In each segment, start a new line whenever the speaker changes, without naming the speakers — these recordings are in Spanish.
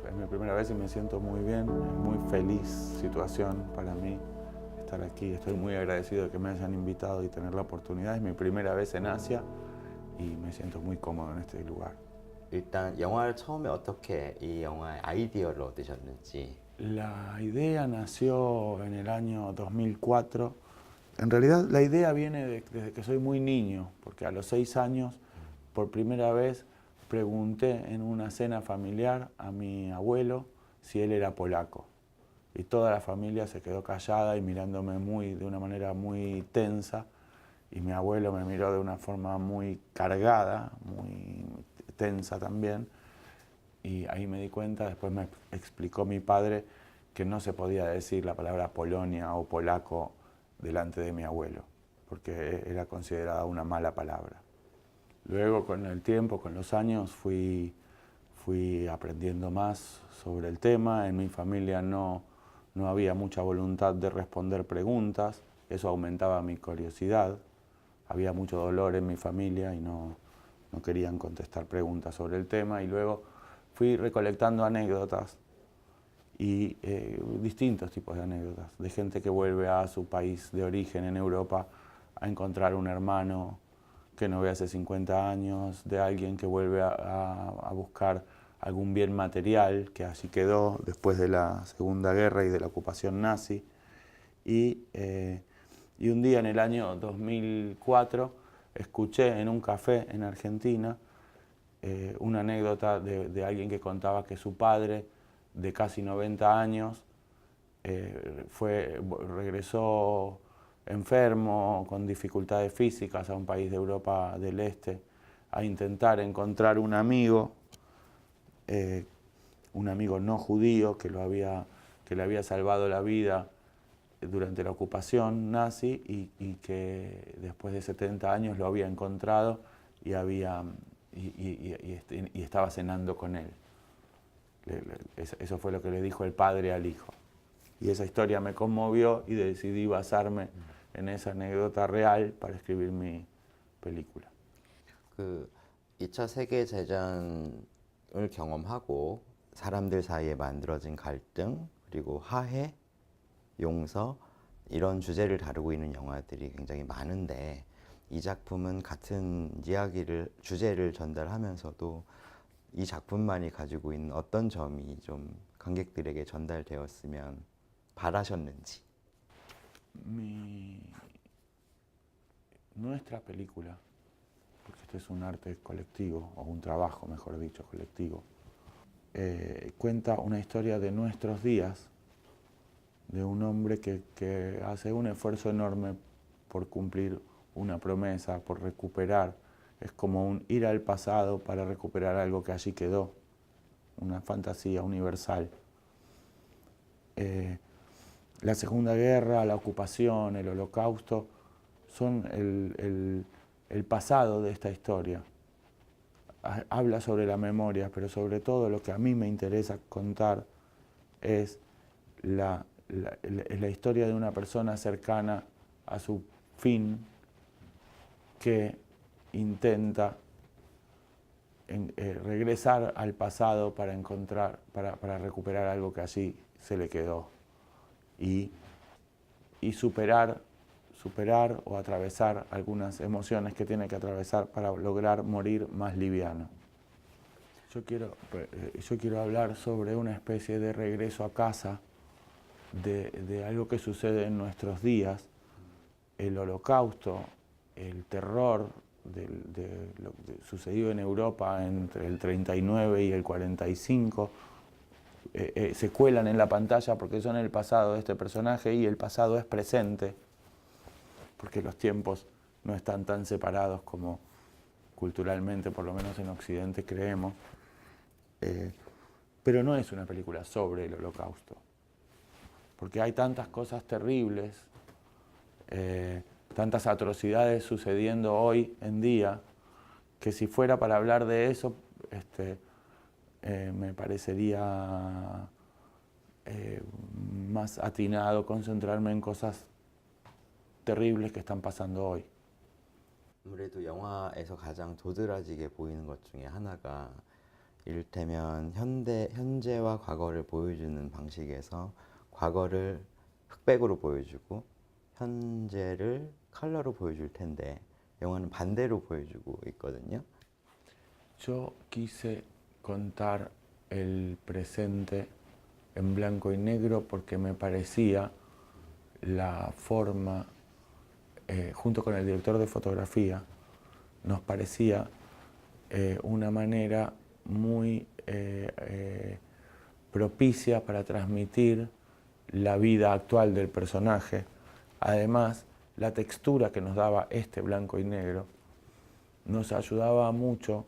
es mi primera vez y me siento muy bien, es muy feliz situación para mí estar aquí. Estoy muy agradecido de que me hayan invitado y tener la oportunidad. Es mi primera vez en Asia y me siento muy cómodo en este lugar.
일단 영화를 처음에 어떻게 이 영화의 아이디어를 얻으셨는지.
La idea nació en el año 2004. En realidad la idea viene desde que soy muy niño, porque a los 6 años por primera vez pregunté en una cena familiar a mi abuelo si él era polaco. Y toda la familia se quedó callada y mirándome de una manera muy tensa. Y mi abuelo me miró de una forma muy cargada, muy tensa también. Y ahí me di cuenta, después me explicó mi padre que no se podía decir la palabra Polonia o polaco delante de mi abuelo, porque era considerada una mala palabra. Luego con el tiempo, con los años, fui aprendiendo más sobre el tema. En mi familia no había mucha voluntad de responder preguntas, eso aumentaba mi curiosidad. Había mucho dolor en mi familia y no querían contestar preguntas sobre el tema. Y luego fui recolectando anécdotas y distintos tipos de anécdotas, de gente que vuelve a su país de origen en Europa a encontrar un hermano que no ve hace 50 años, de alguien que vuelve a buscar algún bien material que allí quedó después de la Segunda Guerra y de la ocupación nazi. Y un día en el año 2004 escuché en un café en Argentina una anécdota de alguien que contaba que su padre, de casi 90 años, regresó enfermo, con dificultades físicas a un país de Europa del Este, a intentar encontrar un amigo no judío que le había salvado la vida durante la ocupación nazi y que después de 70 años lo había encontrado y estaba cenando con él. Eso fue lo que le dijo el padre al hijo. Y esa historia me conmovió y decidí basarme en esa anécdota real para escribir mi película.
그 2차 세계대전을 경험하고 사람들 사이에 만들어진 갈등, 그리고 화해, 용서 이런 주제를 다루고 있는 영화들이 굉장히 많은데 이 작품은 같은 주제를 전달하면서도 이 작품만이 가지고 있는 어떤 점이 좀 관객들에게 전달되었으면 바라셨는지.
Nuestra película, porque este es un arte colectivo, o un trabajo, mejor dicho, colectivo, cuenta una historia de nuestros días, de un hombre que hace un esfuerzo enorme por cumplir una promesa, por recuperar. Es como un ir al pasado para recuperar algo que allí quedó, una fantasía universal. La Segunda Guerra, la ocupación, el Holocausto, son el pasado de esta historia. Habla sobre la memoria, pero sobre todo lo que a mí me interesa contar es la historia de una persona cercana a su fin que intenta regresar al pasado para recuperar algo que allí se le quedó y superar o atravesar algunas emociones que tiene que atravesar para lograr morir más liviano. Yo quiero hablar sobre una especie de regreso a casa, de algo que sucede en nuestros días, el Holocausto, el terror de lo sucedido en Europa entre el 39 y el 45, se cuelan en la pantalla porque son el pasado de este personaje y el pasado es presente, porque los tiempos no están tan separados como culturalmente, por lo menos en Occidente, creemos. Pero no es una película sobre el Holocausto, porque hay tantas cosas terribles, tantas atrocidades sucediendo hoy en día, que si fuera para hablar de eso, me parecería más atinado concentrarme en cosas terribles que están pasando hoy.
아무래도 영화에서 가장 도드라지게 보이는 것 중에 하나가 이를테면 현재와 과거를 보여주는 방식에서 과거를 흑백으로 보여주고 현재를 컬러로 보여줄 텐데 영화는 반대로 보여주고 있거든요.
Yo quise contar el presente en blanco y negro porque me parecía la forma, junto con el director de fotografía, nos parecía una manera muy propicia para transmitir la vida actual del personaje. Además, la textura que nos daba este blanco y negro nos ayudaba mucho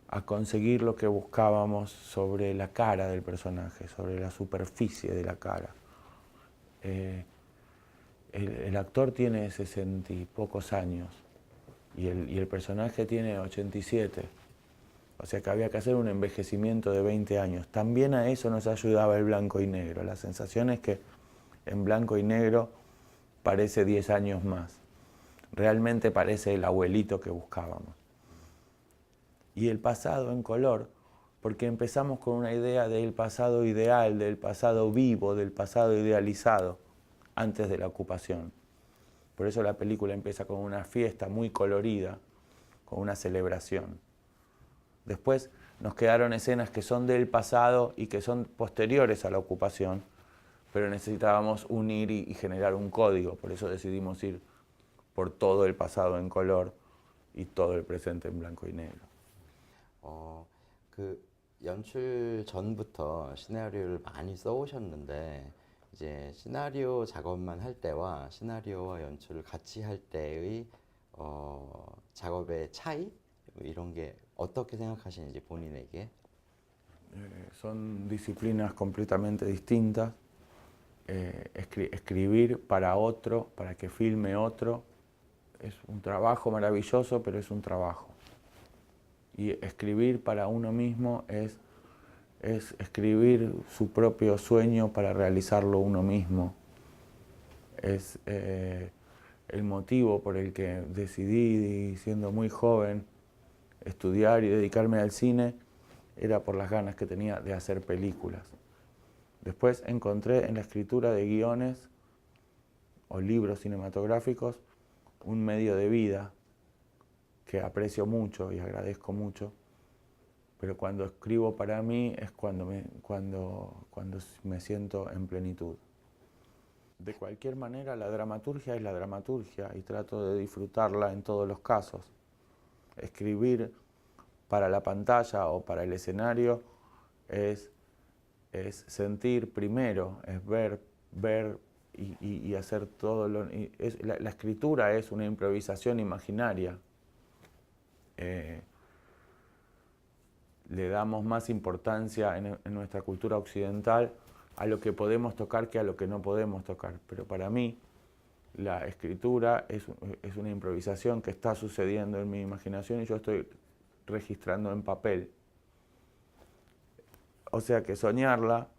a conseguir lo que buscábamos sobre la cara del personaje, sobre la superficie de la cara. El actor tiene 60 y pocos años y el personaje tiene 87. O sea que había que hacer un envejecimiento de 20 años. También a eso nos ayudaba el blanco y negro. La sensación es que en blanco y negro parece 10 años más. Realmente parece el abuelito que buscábamos. Y el pasado en color, porque empezamos con una idea del pasado ideal, del pasado vivo, del pasado idealizado, antes de la ocupación. Por eso la película empieza con una fiesta muy colorida, con una celebración. Después nos quedaron escenas que son del pasado y que son posteriores a la ocupación, pero necesitábamos unir y generar un código, por eso decidimos ir por todo el pasado en color y todo el presente en blanco y negro.
그 연출 전부터 시나리오를 많이 써오셨는데 이제 시나리오 작업만 할 때와 시나리오와 연출을 같이 할 때의 작업의 차이 이런 게 어떻게 생각하시는지 본인에게?
Son disciplinas completamente distintas. Escribir para otro, para que filme otro, es un trabajo maravilloso, pero es un trabajo. Y escribir para uno mismo es escribir su propio sueño para realizarlo uno mismo. Es el motivo por el que decidí, siendo muy joven, estudiar y dedicarme al cine, era por las ganas que tenía de hacer películas. Después encontré en la escritura de guiones o libros cinematográficos un medio de vida que aprecio mucho y agradezco mucho, pero cuando escribo para mí es cuando me siento en plenitud. De cualquier manera, la dramaturgia es la dramaturgia y trato de disfrutarla en todos los casos. Escribir para la pantalla o para el escenario es sentir primero, es ver y hacer todo lo... La escritura es una improvisación imaginaria. Le damos más importancia en nuestra cultura occidental a lo que podemos tocar que a lo que no podemos tocar. Pero para mí, la escritura es una improvisación que está sucediendo en mi imaginación y yo estoy registrando en papel. O sea que soñarla,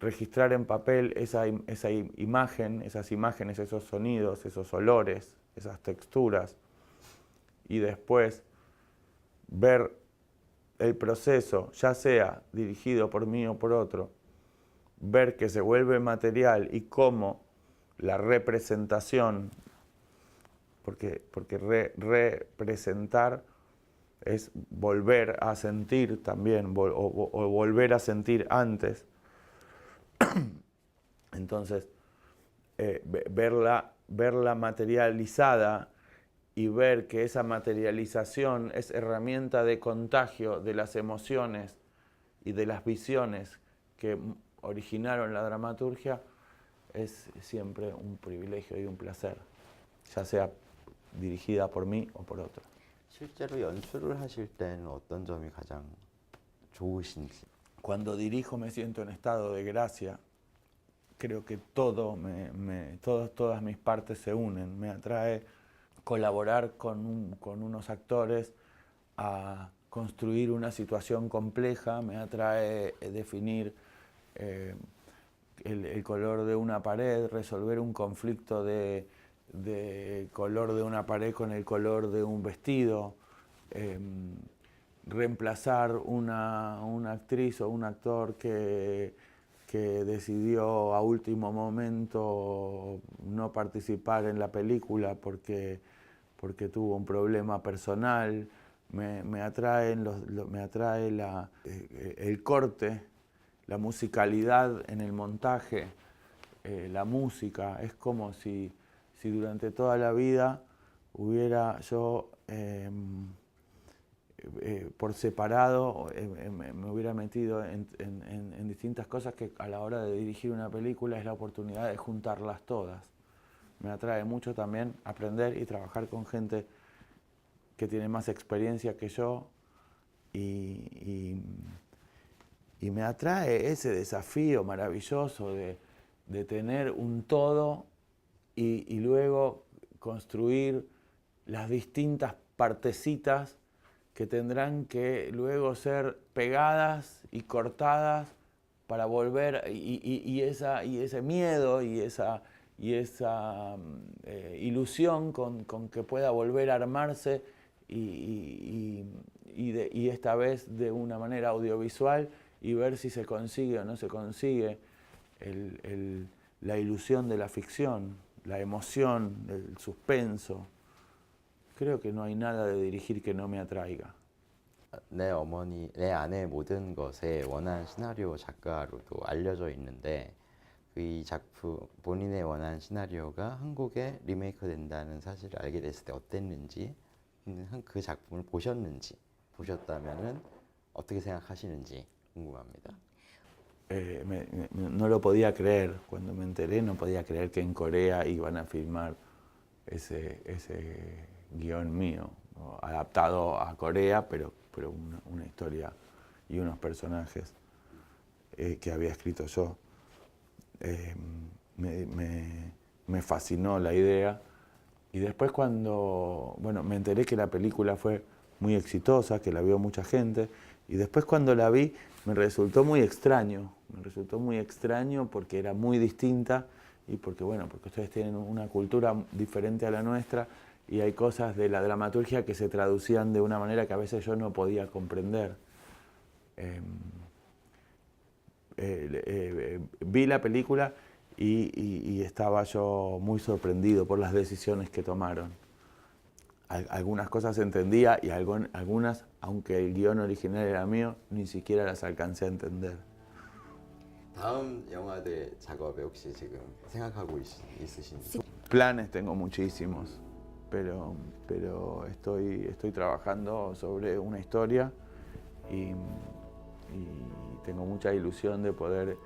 registrar en papel esa imagen, esas imágenes, esos sonidos, esos olores, esas texturas, y después ver el proceso, ya sea dirigido por mí o por otro, ver que se vuelve material y cómo la representación, porque representar es volver a sentir también, o volver a sentir antes. Entonces, verla materializada y ver que esa materialización es herramienta de contagio de las emociones y de las visiones que originaron la dramaturgia, es siempre un privilegio y un placer, ya sea dirigida por mí o por otro.
실제로 연출을 하실 때는 어떤 점이 가장 좋으신지?
Cuando dirijo me siento en estado de gracia. Creo que todas mis partes se unen. Me atrae colaborar con unos actores a construir una situación compleja. Me atrae definir el color de una pared, resolver un conflicto de color de una pared con el color de un vestido. reemplazar una actriz o un actor que decidió a último momento no participar en la película porque tuvo un problema personal. Me atrae el corte, la musicalidad en el montaje, la música. Es como si durante toda la vida hubiera yo por separado me hubiera metido en distintas cosas que a la hora de dirigir una película es la oportunidad de juntarlas todas. Me atrae mucho también aprender y trabajar con gente que tiene más experiencia que yo y me atrae ese desafío maravilloso de tener un todo y luego construir las distintas partecitas que tendrán que luego ser pegadas y cortadas para volver, y ese miedo y esa ilusión con que pueda volver a armarse y esta vez de una manera audiovisual y ver si se consigue o no se consigue la ilusión de la ficción, la emoción, el suspenso. creo que no hay nada de dirigir que no me atraiga.
내 어머니, 내 아내의 모든 것에 원한 시나리오 작가로도 알려져 있는데 이 작품, 본인의 원한 시나리오가 한국에 리메이크 된다는 사실을 알게 됐을 때 어땠는지, 그 작품을 보셨는지, 보셨다면은 어떻게 생각하시는지 궁금합니다.
No lo podía creer. Cuando me enteré no podía creer que en Corea iban a filmar ese guión mío, ¿no? Adaptado a Corea, pero una historia y unos personajes que había escrito yo. Me fascinó la idea y después cuando me enteré que la película fue muy exitosa, que la vio mucha gente, y después cuando la vi me resultó muy extraño porque era muy distinta y porque ustedes tienen una cultura diferente a la nuestra y hay cosas de la dramaturgia que se traducían de una manera que a veces yo no podía comprender. Vi la película y estaba yo muy sorprendido por las decisiones que tomaron. Algunas cosas entendía y algunas, aunque el guión original era mío, ni siquiera las alcancé a entender.
다음 영화들 작업에 혹시 지금 생각하고 있으신지?
Planes tengo muchísimos, pero estoy trabajando sobre una historia y tengo mucha ilusión de poder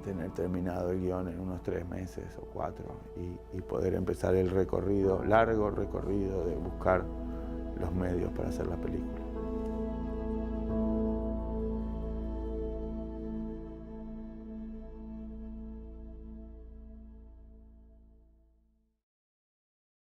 tener terminado el guión en unos 3 meses o 4 y poder empezar el largo recorrido de buscar los medios para hacer la película.